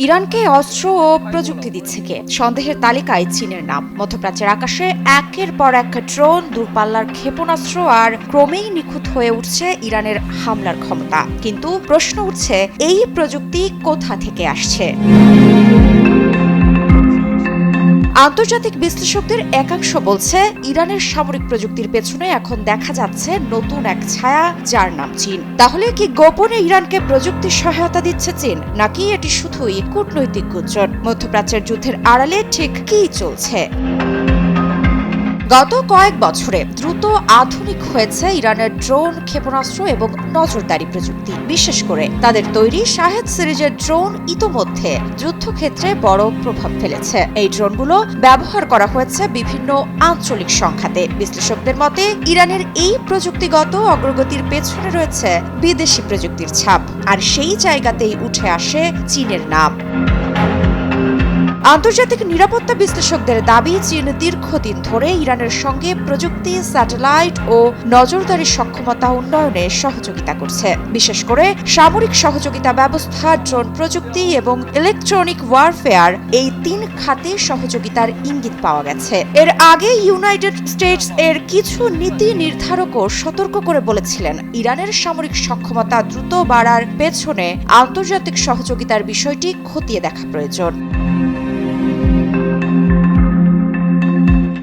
ইরানকে অস্ত্র ও প্রযুক্তি দিচ্ছে কে? সন্দেহের তালিকায় চীনের নাম। মধ্যপ্রাচ্যের আকাশে একের পর এক ড্রোন, দূরপাল্লার ক্ষেপণাস্ত্র আর ক্রমেই নিখুঁত হয়ে উঠছে ইরানের হামলার ক্ষমতা। কিন্তু প্রশ্ন উঠছে, এই প্রযুক্তি কোথা থেকে আসছে? আন্তর্জাতিক বিশ্লেষকদের একাংশ বলছে, ইরানের সামরিক প্রযুক্তির পেছনে এখন দেখা যাচ্ছে নতুন এক ছায়া, যার নাম চীন। তাহলে কি গোপনে ইরানকে প্রযুক্তি সহায়তা দিচ্ছে চীন, নাকি এটি শুধুই কূটনৈতিক গুঞ্জন? মধ্যপ্রাচ্যের যুদ্ধের আড়ালে ঠিক কী চলছে? গত কয়েক বছরে দ্রুত আধুনিক হয়েছে ইরানের ড্রোন, ক্ষেপণাস্ত্র এবং নজরদারি প্রযুক্তি। বিশেষ করে তাদের তৈরি শাহেদ সিরিজের ড্রোন ইতোমধ্যে যুদ্ধক্ষেত্রে বড় প্রভাব ফেলেছে। এই ড্রোনগুলো ব্যবহার করা হয়েছে বিভিন্ন আঞ্চলিক সংঘাতে। বিশ্লেষকদের মতে, ইরানের এই প্রযুক্তিগত অগ্রগতির পেছনে রয়েছে বিদেশি প্রযুক্তির ছাপ, আর সেই জায়গাতেই উঠে আসে চীনের নাম। আন্তর্জাতিক নিরাপত্তা বিশ্লেষকদের দাবি, চীন দীর্ঘদিন ধরে ইরানের সঙ্গে প্রযুক্তি, স্যাটেলাইট ও নজরদারি সক্ষমতা উন্নয়নে সহযোগিতা করছে। বিশেষ করে সামরিক সহযোগিতা ব্যবস্থা, ড্রোন প্রযুক্তি এবং ইলেকট্রনিক ওয়ারফেয়ার, এই তিন খাতে সহযোগিতার ইঙ্গিত পাওয়া গেছে। এর আগে ইউনাইটেড স্টেটস এর কিছু নীতি নির্ধারকও সতর্ক করে বলেছিলেন, ইরানের সামরিক সক্ষমতা দ্রুত বাড়ার পেছনে আন্তর্জাতিক সহযোগিতার বিষয়টি খতিয়ে দেখা প্রয়োজন।